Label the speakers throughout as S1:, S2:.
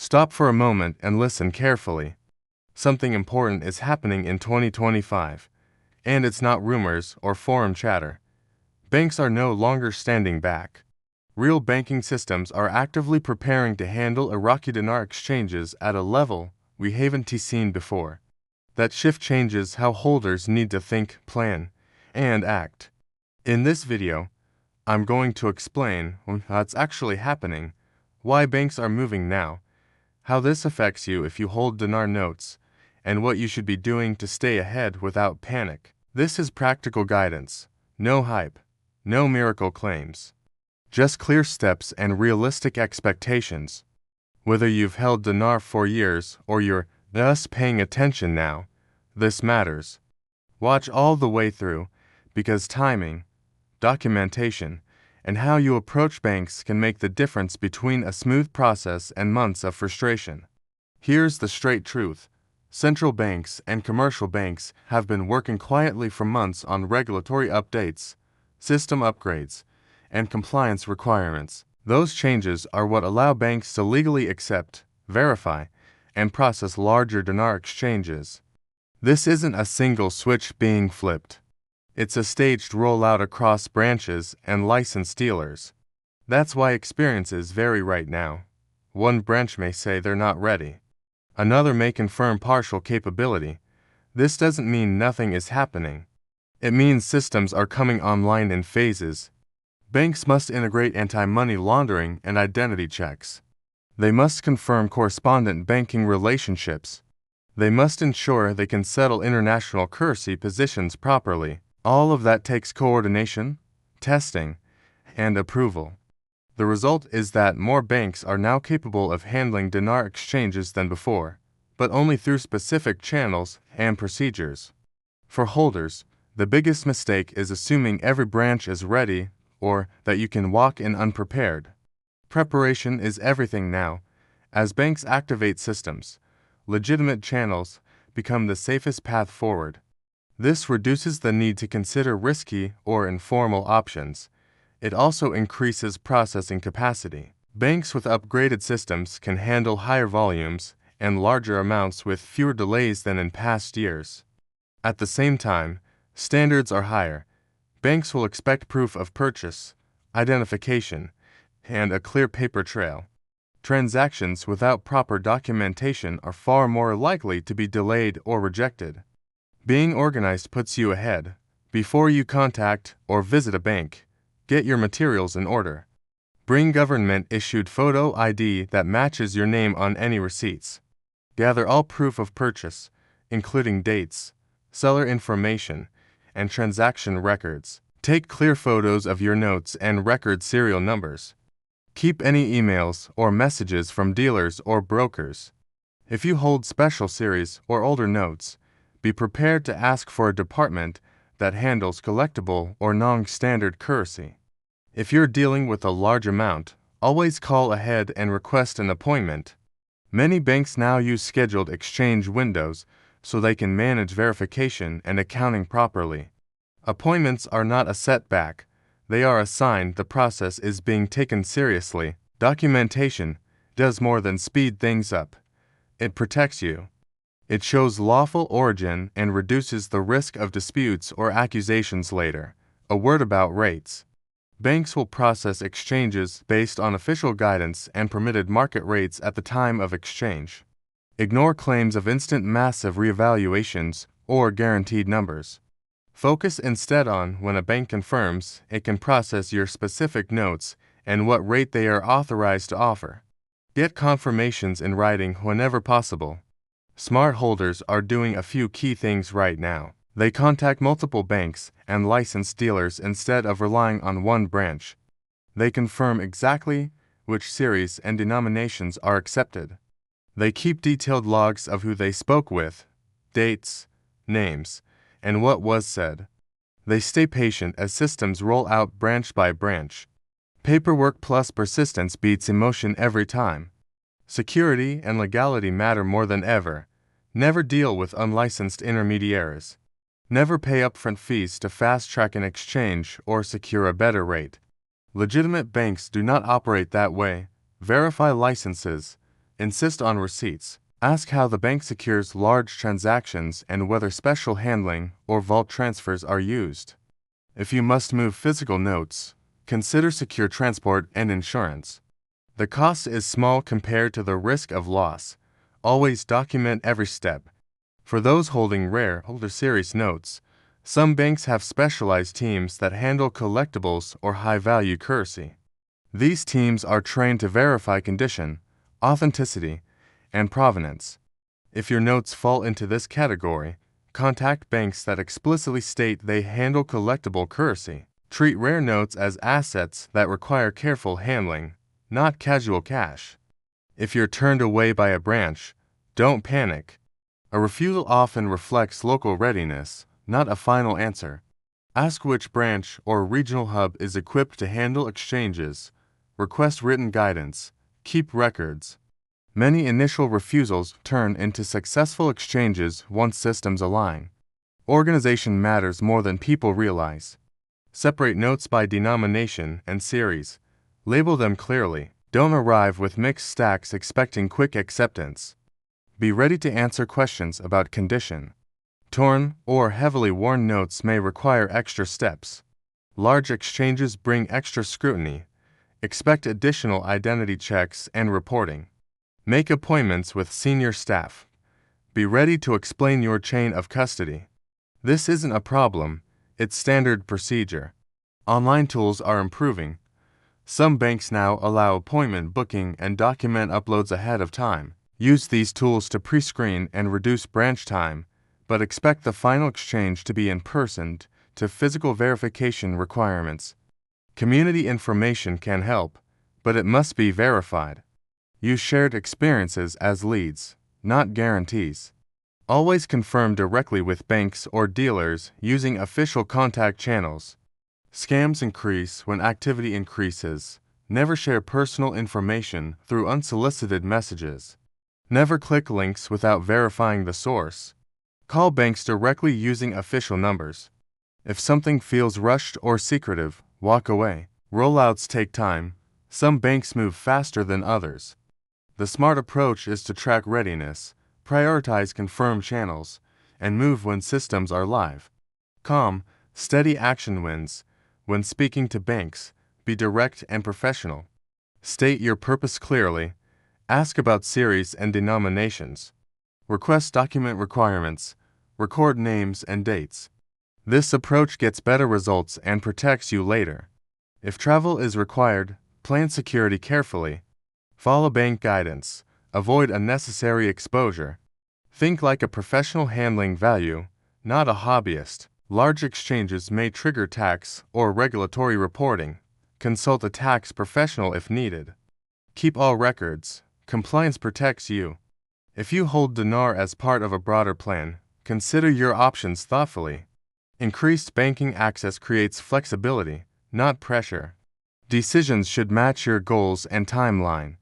S1: Stop for a moment and listen carefully. Something important is happening in 2025, and it's not rumors or forum chatter. Banks are no longer standing back. Real banking systems are actively preparing to handle Iraqi Dinar exchanges at a level we haven't seen before. That shift changes how holders need to think, plan, and act. In this video, I'm going to explain what's actually happening, why banks are moving now, how this affects you if you hold dinar notes, and what you should be doing to stay ahead without panic. This is practical guidance, no hype, no miracle claims. Just clear steps and realistic expectations. Whether you've held dinar for years or you're just paying attention now, this matters. Watch all the way through, because timing, documentation, and how you approach banks can make the difference between a smooth process and months of frustration. Here's the straight truth. Central banks and commercial banks have been working quietly for months on regulatory updates, system upgrades, and compliance requirements. Those changes are what allow banks to legally accept, verify, and process larger dinar exchanges. This isn't a single switch being flipped. It's a staged rollout across branches and licensed dealers. That's why experiences vary right now. One branch may say they're not ready. Another may confirm partial capability. This doesn't mean nothing is happening. It means systems are coming online in phases. Banks must integrate anti-money laundering and identity checks. They must confirm correspondent banking relationships. They must ensure they can settle international currency positions properly. All of that takes coordination, testing, and approval. The result is that more banks are now capable of handling dinar exchanges than before, but only through specific channels and procedures. For holders, the biggest mistake is assuming every branch is ready or that you can walk in unprepared. Preparation is everything now. As banks activate systems, legitimate channels become the safest path forward. This reduces the need to consider risky or informal options. It also increases processing capacity. Banks with upgraded systems can handle higher volumes and larger amounts with fewer delays than in past years. At the same time, standards are higher. Banks will expect proof of purchase, identification, and a clear paper trail. Transactions without proper documentation are far more likely to be delayed or rejected. Being organized puts you ahead. Before you contact or visit a bank, get your materials in order. Bring government-issued photo ID that matches your name on any receipts. Gather all proof of purchase, including dates, seller information, and transaction records. Take clear photos of your notes and record serial numbers. Keep any emails or messages from dealers or brokers. If you hold special series or older notes, be prepared to ask for a department that handles collectible or non-standard currency. If you're dealing with a large amount, always call ahead and request an appointment. Many banks now use scheduled exchange windows so they can manage verification and accounting properly. Appointments are not a setback. They are a sign the process is being taken seriously. Documentation does more than speed things up. It protects you. It shows lawful origin and reduces the risk of disputes or accusations later. A word about rates. Banks will process exchanges based on official guidance and permitted market rates at the time of exchange. Ignore claims of instant massive revaluations or guaranteed numbers. Focus instead on when a bank confirms it can process your specific notes and what rate they are authorized to offer. Get confirmations in writing whenever possible. Smart holders are doing a few key things right now. They contact multiple banks and licensed dealers instead of relying on one branch. They confirm exactly which series and denominations are accepted. They keep detailed logs of who they spoke with, dates, names, and what was said. They stay patient as systems roll out branch by branch. Paperwork plus persistence beats emotion every time. Security and legality matter more than ever. Never deal with unlicensed intermediaries. Never pay upfront fees to fast-track an exchange or secure a better rate. Legitimate banks do not operate that way. Verify licenses, Insist on receipts. Ask how the bank secures large transactions and whether special handling or vault transfers are used. If you must move physical notes, consider secure transport and insurance. The cost is small compared to the risk of loss. Always document every step. For those holding rare or series notes, some banks have specialized teams that handle collectibles or high-value currency. These teams are trained to verify condition, authenticity, and provenance. If your notes fall into this category, contact banks that explicitly state they handle collectible currency. Treat rare notes as assets that require careful handling, not casual cash. If you're turned away by a branch, don't panic. A refusal often reflects local readiness, not a final answer. Ask which branch or regional hub is equipped to handle exchanges. Request written guidance. Keep records. Many initial refusals turn into successful exchanges once systems align. Organization matters more than people realize. Separate notes by denomination and series. Label them clearly. Don't arrive with mixed stacks expecting quick acceptance. Be ready to answer questions about condition. Torn or heavily worn notes may require extra steps. Large exchanges bring extra scrutiny. Expect additional identity checks and reporting. Make appointments with senior staff. Be ready to explain your chain of custody. This isn't a problem, it's standard procedure. Online tools are improving. Some banks now allow appointment booking and document uploads ahead of time. Use these tools to pre-screen and reduce branch time, but expect the final exchange to be in person to physical verification requirements. Community information can help, but it must be verified. Use shared experiences as leads, not guarantees. Always confirm directly with banks or dealers using official contact channels. Scams increase when activity increases. Never share personal information through unsolicited messages. Never click links without verifying the source. Call banks directly using official numbers. If something feels rushed or secretive, walk away. Rollouts take time. Some banks move faster than others. The smart approach is to track readiness, prioritize confirmed channels, and move when systems are live. Calm, steady action wins. When speaking to banks, be direct and professional. State your purpose clearly. Ask about series and denominations. Request document requirements. Record names and dates. This approach gets better results and protects you later. If travel is required, plan security carefully. Follow bank guidance. Avoid unnecessary exposure. Think like a professional handling value, not a hobbyist. Large exchanges may trigger tax or regulatory reporting. Consult a tax professional if needed. Keep all records. Compliance protects you. If you hold dinar as part of a broader plan, consider your options thoughtfully. Increased banking access creates flexibility, not pressure. Decisions should match your goals and timeline.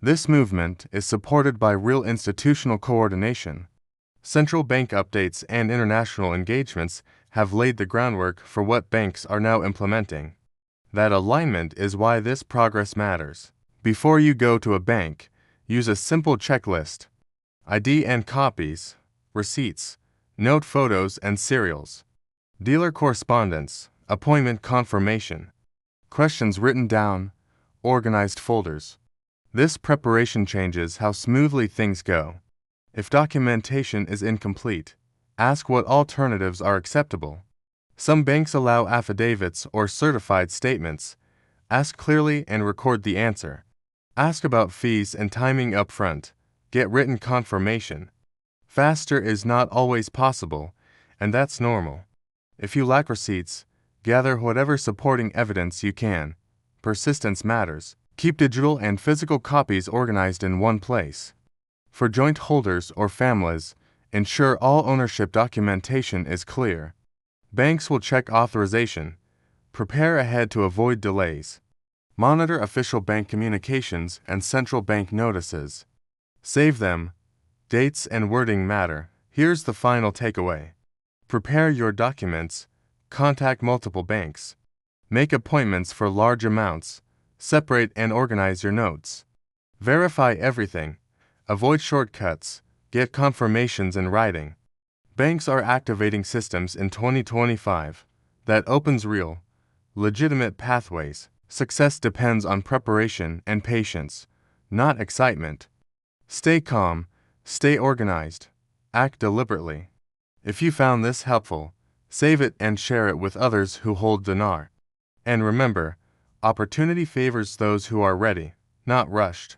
S1: This movement is supported by real institutional coordination. Central bank updates and international engagements have laid the groundwork for what banks are now implementing. That alignment is why this progress matters. Before you go to a bank, use a simple checklist. ID and copies, receipts, note photos and serials. Dealer correspondence, appointment confirmation. Questions written down, organized folders. This preparation changes how smoothly things go. If documentation is incomplete, ask what alternatives are acceptable. Some banks allow affidavits or certified statements. Ask clearly and record the answer. Ask about fees and timing upfront. Get written confirmation. Faster is not always possible, and that's normal. If you lack receipts, gather whatever supporting evidence you can. Persistence matters. Keep digital and physical copies organized in one place. For joint holders or families, ensure all ownership documentation is clear. Banks will check authorization. Prepare ahead to avoid delays. Monitor official bank communications and central bank notices. Save them. Dates and wording matter. Here's the final takeaway. Prepare your documents. Contact multiple banks. Make appointments for large amounts. Separate and organize your notes. Verify everything. Avoid shortcuts. Get confirmations in writing. Banks are activating systems in 2025 that opens real, legitimate pathways. Success depends on preparation and patience, not excitement. Stay calm, stay organized, act deliberately. If you found this helpful, save it and share it with others who hold dinar. And remember, opportunity favors those who are ready, not rushed.